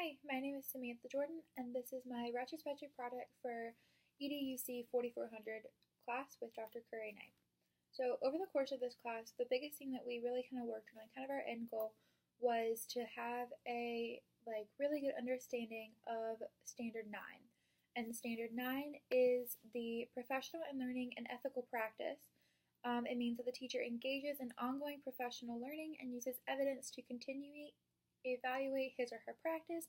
Hi, my name is Samantha Jordan, and this is my retrospective project for EDUC 4400 class with Dr. Curry Knight. So over the course of this class, the biggest thing that we really kind of worked on, kind of our end goal, was to have a really good understanding of Standard 9. And Standard 9 is the professional and learning and ethical practice. It means that the teacher engages in ongoing professional learning and uses evidence to continually evaluate his or her practice,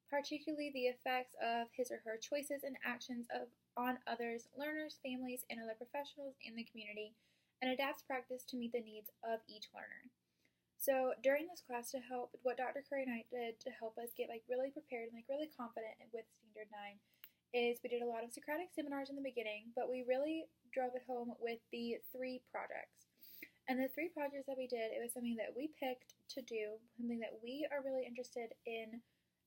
particularly the effects of his or her choices and actions on others, learners, families, and other professionals in the community, and adapts practice to meet the needs of each learner. So during this class, what Dr. Curry Knight did to help us get really prepared and really confident with Standard 9 is we did a lot of Socratic seminars in the beginning, but we really drove it home with the 3 projects. And the 3 projects that we did, it was something that we picked to do, something that we are really interested in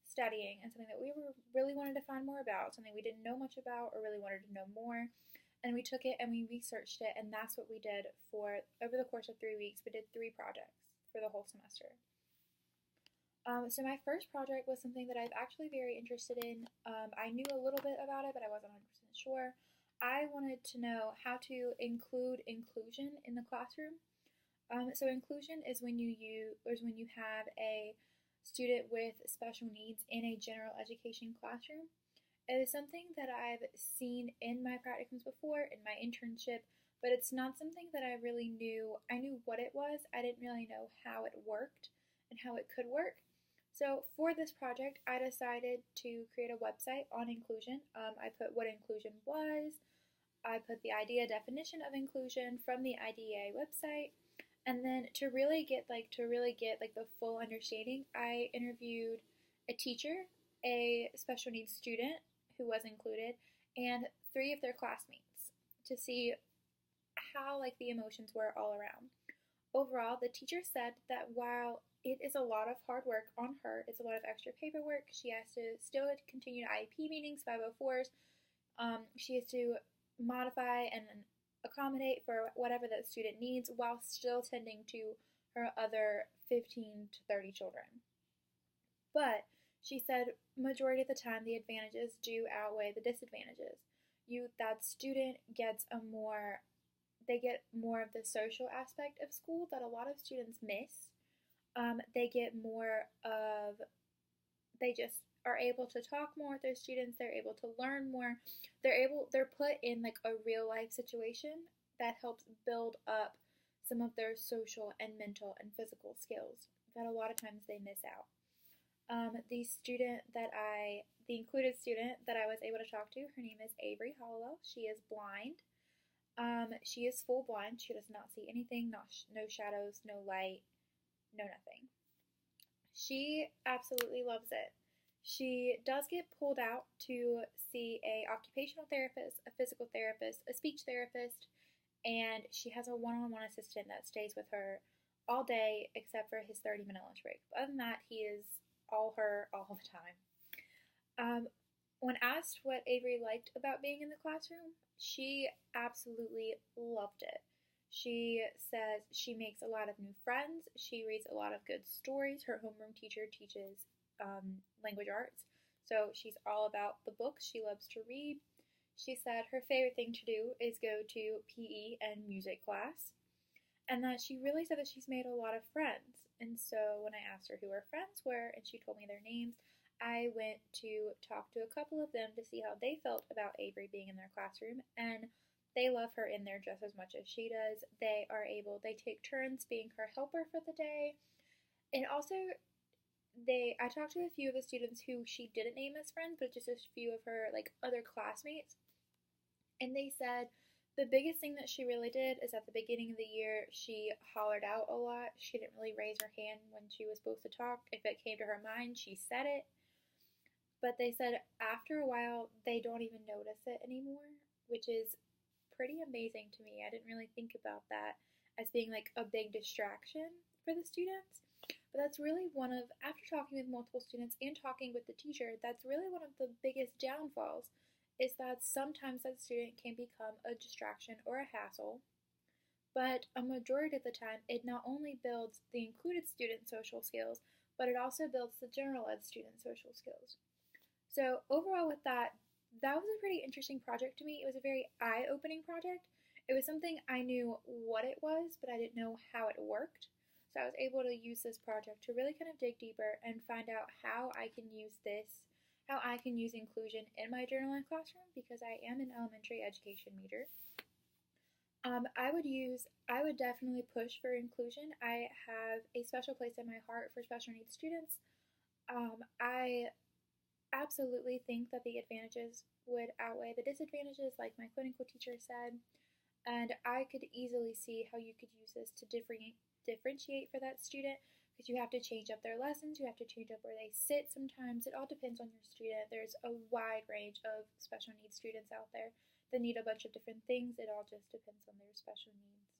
studying, and something that we really wanted to find more about, something we didn't know much about or really wanted to know more. And we took it and we researched it, and that's what we did for over the course of 3 weeks. We did 3 projects for the whole semester. So my first project was something that I'm actually very interested in. I knew a little bit about it, but I wasn't 100% sure. I wanted to know how to include inclusion in the classroom. So inclusion is when you have a student with special needs in a general education classroom. It is something that I've seen in my practicums before, in my internship, but it's not something that I really knew. I knew what it was. I didn't really know how it worked and how it could work. So for this project, I decided to create a website on inclusion. I put what inclusion was. I put the idea definition of inclusion from the IDEA website. And then to really get the full understanding, I interviewed a teacher, a special needs student who was included, and 3 of their classmates to see how the emotions were all around. Overall, the teacher said that while it is a lot of hard work on her, it's a lot of extra paperwork, she has to still continue IEP meetings, 504s, she has to modify and accommodate for whatever that student needs while still tending to her other 15 to 30 children. But she said majority of the time the advantages do outweigh the disadvantages. That student gets they get more of the social aspect of school that a lot of students miss. They just are able to talk more with their students. They're able to learn more. They're put in a real life situation that helps build up some of their social and mental and physical skills that a lot of times they miss out. The included student that I was able to talk to, her name is Avery Hollowell. She is blind. She is full blind. She does not see anything, no shadows, no light, no nothing. She absolutely loves it. She does get pulled out to see a occupational therapist, a physical therapist, a speech therapist, and she has a one-on-one assistant that stays with her all day except for his 30-minute lunch break. But other than that, he is all her all the time. When asked what Avery liked about being in the classroom, she absolutely loved it. She says she makes a lot of new friends. She reads a lot of good stories. Her homeroom teacher teaches language arts, so she's all about the books. She loves to read. She said her favorite thing to do is go to PE and music class, and that she really said that she's made a lot of friends. And so when I asked her who her friends were and she told me their names, I went to talk to a couple of them to see how they felt about Avery being in their classroom, and they love her in there just as much as she does. They take turns being her helper for the day. And also, I talked to a few of the students who she didn't name as friends, but just a few of her other classmates. And they said the biggest thing that she really did is at the beginning of the year, she hollered out a lot. She didn't really raise her hand when she was supposed to talk. If it came to her mind, she said it. But they said after a while, they don't even notice it anymore, which is pretty amazing to me. I didn't really think about that as being a big distraction for the students. But that's really after talking with multiple students and talking with the teacher, that's really one of the biggest downfalls, is that sometimes that student can become a distraction or a hassle. But a majority of the time, it not only builds the included student social skills, but it also builds the general ed student social skills. So overall with that was a pretty interesting project to me. It was a very eye-opening project. It was something I knew what it was, but I didn't know how it worked. So I was able to use this project to really kind of dig deeper and find out how I can use inclusion in my journal ed classroom, because I am an elementary education major. I would definitely push for inclusion. I have a special place in my heart for special needs students. I absolutely think that the advantages would outweigh the disadvantages, like my clinical teacher said, and I could easily see how you could use this to differentiate for that student, because you have to change up their lessons, you have to change up where they sit sometimes. It all depends on your student. There's a wide range of special needs students out there that need a bunch of different things. It all just depends on their special needs.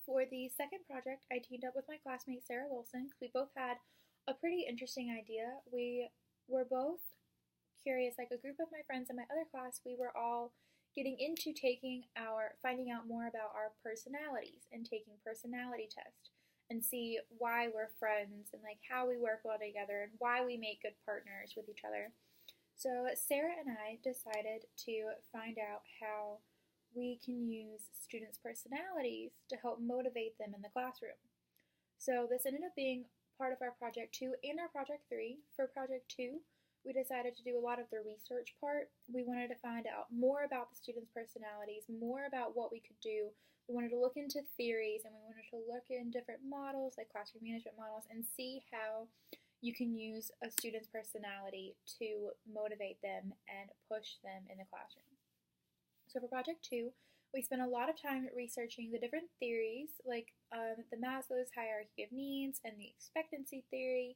For the second project, I teamed up with my classmate Sarah Wilson, because we both had a pretty interesting idea. We were both curious, like a group of my friends in my other class, we were all getting into finding out more about our personalities and taking personality tests and see why we're friends and like how we work well together and why we make good partners with each other. So Sarah and I decided to find out how we can use students' personalities to help motivate them in the classroom. So this ended up being part of our Project 2 and our Project 3. For Project 2, we decided to do a lot of the research part. We wanted to find out more about the students' personalities, more about what we could do. We wanted to look into theories, and we wanted to look in different models, like classroom management models, and see how you can use a student's personality to motivate them and push them in the classroom. So for Project 2, we spent a lot of time researching the different theories, like the Maslow's hierarchy of needs and the expectancy theory,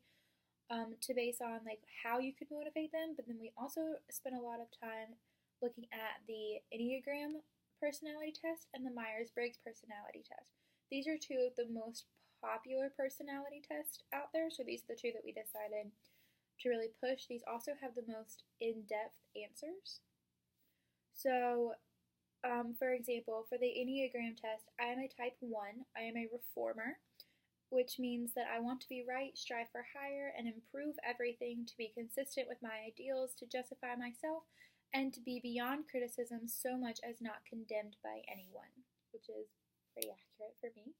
to base on like how you could motivate them. But then we also spent a lot of time looking at the Enneagram personality test and the Myers-Briggs personality test. These are two of the most popular personality tests out there, so these are the two that we decided to really push. These also have the most in-depth answers. So for example, for the Enneagram test, I am a type 1. I am a reformer, which means that I want to be right, strive for higher, and improve everything, to be consistent with my ideals, to justify myself, and to be beyond criticism so much as not condemned by anyone, which is pretty accurate for me.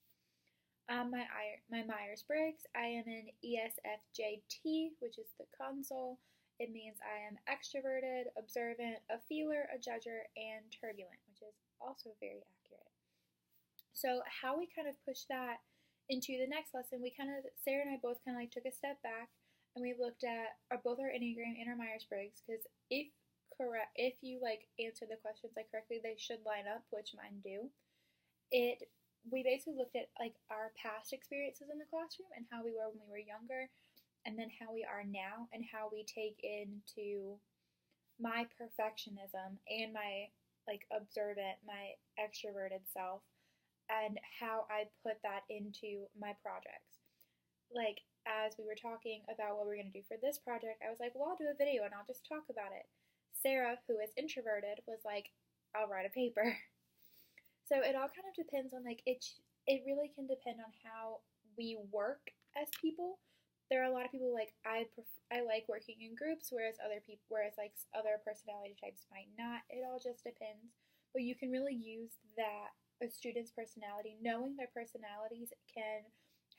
My Myers-Briggs, I am an ESFJT, which is the console. It means I am extroverted, observant, a feeler, a judger, and turbulent, which is also very accurate. So how we kind of push that into the next lesson, Sarah and I both kind of like took a step back, and we looked at both our Enneagram and our Myers-Briggs, because if you like answer the questions like correctly, they should line up, which mine do. We basically looked at like our past experiences in the classroom and how we were when we were younger, and then how we are now, and how we take into my perfectionism and my like observant, my extroverted self, and how I put that into my projects. Like, as we were talking about what we were going to do for this project, I was like, well, I'll do a video and I'll just talk about it. Sarah, who is introverted, was like, I'll write a paper. So it all kind of depends on like, it really can depend on how we work as people. There are a lot of people like, I like working in groups, whereas other other personality types might not. It all just depends. But you can really use that, a student's personality, knowing their personalities can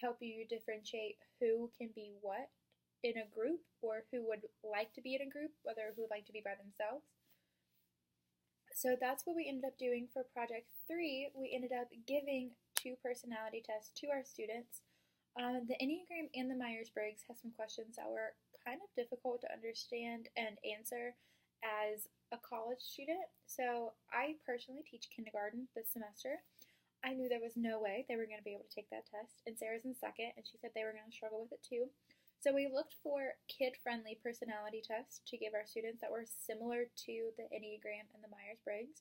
help you differentiate who can be what in a group, or who would like to be in a group, whether who would like to be by themselves. So that's what we ended up doing for Project 3. We ended up giving 2 personality tests to our students. The Enneagram and the Myers-Briggs has some questions that were kind of difficult to understand and answer as a college student. So I personally teach kindergarten this semester. I knew there was no way they were going to be able to take that test, and Sarah's in second, and she said they were going to struggle with it too. So we looked for kid-friendly personality tests to give our students that were similar to the Enneagram and the Myers-Briggs,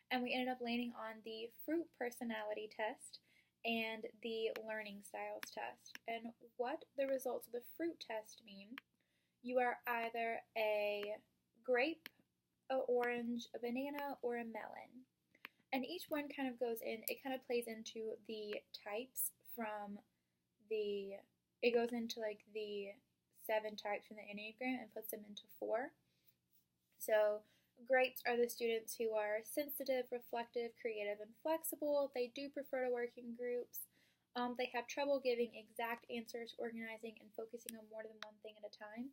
and we ended up landing on the fruit personality test and the learning styles test. And what the results of the fruit test mean: you are either a grape, an orange, a banana, or a melon. And each one kind of goes in, it kind of plays into the types from the it goes into like the 7 types from the Enneagram and puts them into 4. So grapes are the students who are sensitive, reflective, creative, and flexible. They do prefer to work in groups. They have trouble giving exact answers, organizing, and focusing on more than one thing at a time.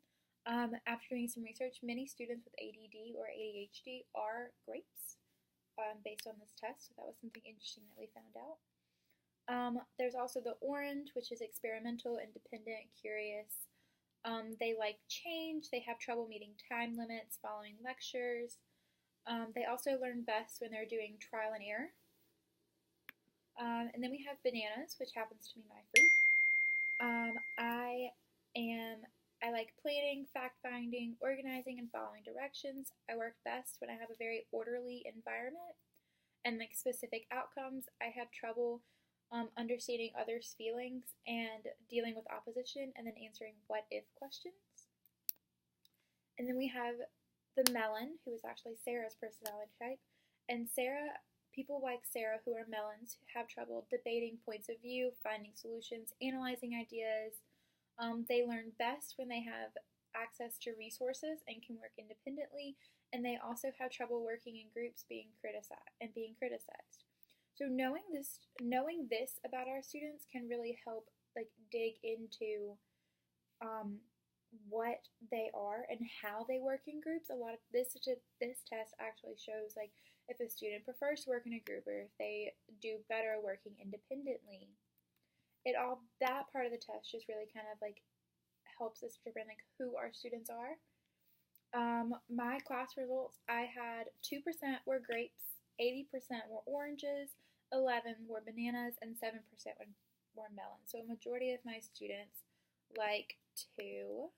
After doing some research, many students with ADD or ADHD are grapes based on this test, so that was something interesting that we found out. There's also the orange, which is experimental, independent, curious. They like change. They have trouble meeting time limits, following lectures. They also learn best when they're doing trial and error. And then we have bananas, which happens to be my fruit. I like planning, fact-finding, organizing, and following directions. I work best when I have a very orderly environment and like specific outcomes. I have trouble understanding others' feelings and dealing with opposition and then answering what-if questions. And then we have the melon, who is actually Sarah's personality type. And people like Sarah who are melons have trouble debating points of view, finding solutions, analyzing ideas. They learn best when they have access to resources and can work independently, and they also have trouble working in groups being criticized. So knowing this about our students can really help like dig into what they are and how they work in groups. A lot of this test actually shows like if a student prefers to work in a group or if they do better working independently. That part of the test just really kind of like helps us determine like who our students are. My class results, I had 2% were grapes, 80% were oranges, 11 were bananas, and 7% were melons. So a majority of my students like to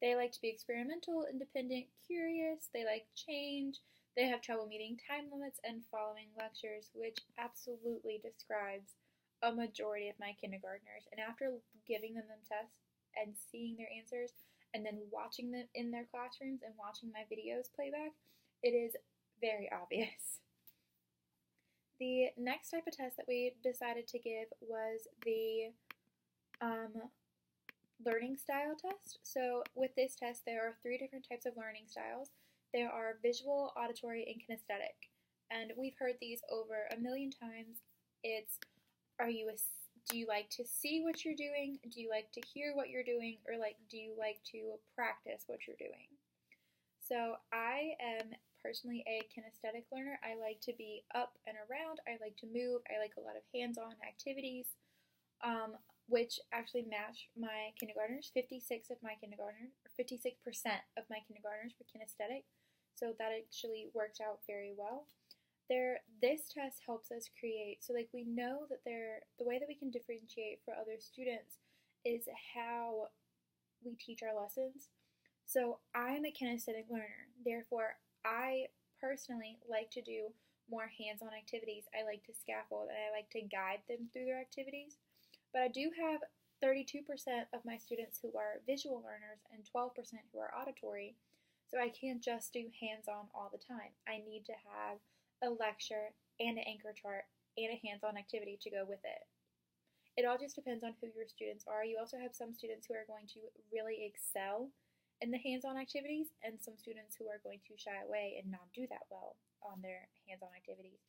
They like to be experimental, independent, curious. They like change. They have trouble meeting time limits and following lectures, which absolutely describes a majority of my kindergartners. And after giving them tests and seeing their answers and then watching them in their classrooms and watching my videos playback, it is very obvious. The next type of test that we decided to give was the learning style test. So with this test, there are 3 different types of learning styles. There are visual, auditory, and kinesthetic. And we've heard these over a million times. It's, do you like to see what you're doing? Do you like to hear what you're doing? Or do you like to practice what you're doing? So I am personally a kinesthetic learner. I like to be up and around. I like to move. I like a lot of hands-on activities, which actually match my kindergartners. 56% of my kindergartners were kinesthetic, so that actually worked out very well. This test helps us create, so we know that the way that we can differentiate for other students is how we teach our lessons. So I'm a kinesthetic learner, therefore I personally like to do more hands-on activities. I like to scaffold and I like to guide them through their activities. But I do have 32% of my students who are visual learners and 12% who are auditory, so I can't just do hands-on all the time. I need to have a lecture and an anchor chart and a hands-on activity to go with it. It all just depends on who your students are. You also have some students who are going to really excel in the hands-on activities and some students who are going to shy away and not do that well on their hands-on activities.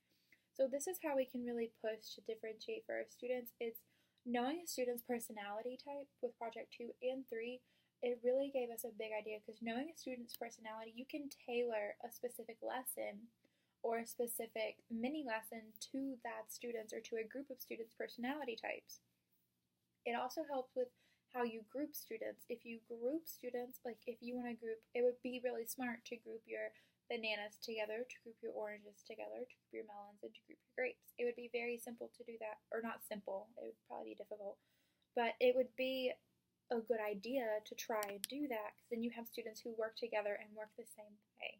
So this is how we can really push to differentiate for our students. It's knowing a student's personality type with Project 2 and 3, it really gave us a big idea because knowing a student's personality, you can tailor a specific lesson or a specific mini lesson to that student's or to a group of students' personality types. It also helps with how you group students. If you group students, if you want to group, it would be really smart to group your bananas together, to group your oranges together, to group your melons, and to group your grapes. It would be very simple to do that, or not simple, it would probably be difficult, but it would be a good idea to try and do that because then you have students who work together and work the same way.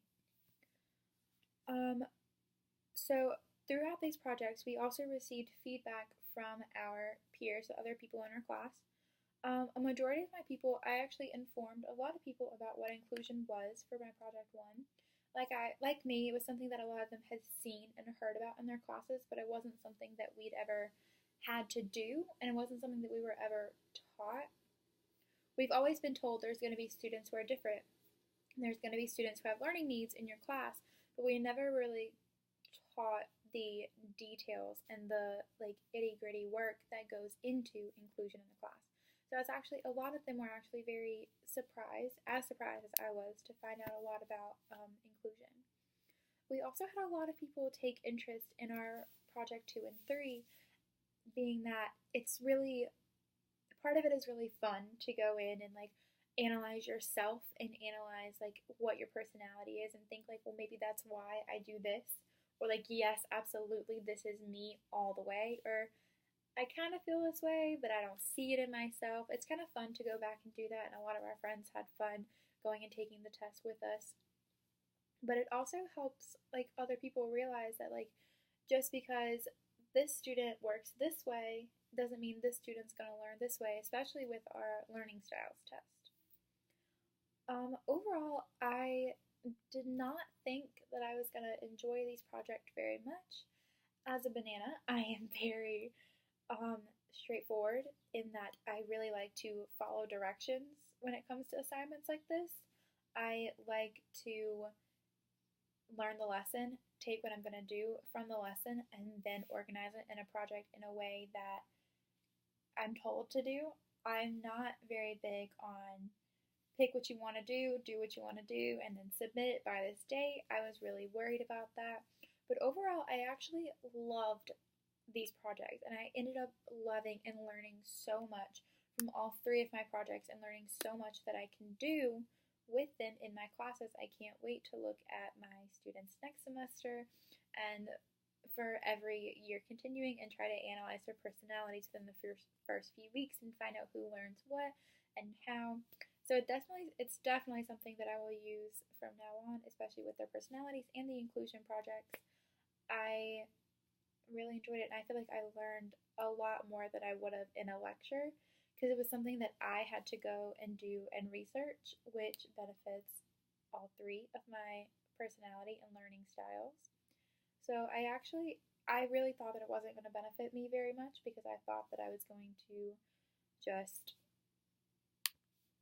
So throughout these projects, we also received feedback from our peers, the other people in our class. A majority of my people, I actually informed a lot of people about what inclusion was for my Project 1. Like me, it was something that a lot of them had seen and heard about in their classes, but it wasn't something that we'd ever had to do, and it wasn't something that we were ever taught. We've always been told there's going to be students who are different. There's going to be students who have learning needs in your class, but we never really taught the details and the like itty-gritty work that goes into inclusion in the class. So it's actually, a lot of them were actually very surprised as I was, to find out a lot about inclusion. We also had a lot of people take interest in our project 2 and 3, being that it's really, part of it is really fun to go in and like analyze yourself and analyze like what your personality is and think like, well, maybe that's why I do this, or like, yes, absolutely, this is me all the way, or I kind of feel this way, but I don't see it in myself. It's kind of fun to go back and do that, and a lot of our friends had fun going and taking the test with us. But it also helps like other people realize that like, just because this student works this way doesn't mean this student's going to learn this way, especially with our learning styles test. Overall, I did not think that I was going to enjoy these projects very much. As a banana, I am very straightforward in that I really like to follow directions when it comes to assignments like this. I like to learn the lesson, take what I'm going to do from the lesson, and then organize it in a project in a way that I'm told to do. I'm not very big on pick what you want to do what you want to do, and then submit it by this date. I was really worried about that. But overall, I actually loved these projects, and I ended up loving and learning so much from all 3 of my projects, and learning so much that I can do with them in my classes. I can't wait to look at my students next semester and for every year continuing, and try to analyze their personalities within the first few weeks and find out who learns what and how. So it's definitely something that I will use from now on, especially with their personalities and the inclusion projects. I really enjoyed it, and I feel like I learned a lot more than I would have in a lecture, because it was something that I had to go and do and research, which benefits all 3 of my personality and learning styles. So I really thought that it wasn't going to benefit me very much, because I thought that I was going to just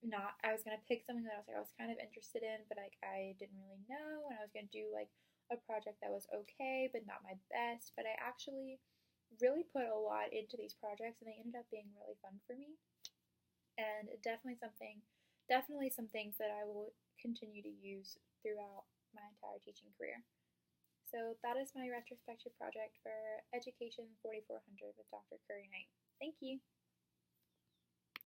I was going to pick something that I was kind of interested in, but like I didn't really know, and I was going to do like a project that was okay, but not my best. But I actually really put a lot into these projects, and they ended up being really fun for me. And definitely some things that I will continue to use throughout my entire teaching career. So that is my retrospective project for Education 4400 with Dr. Curry Knight. Thank you.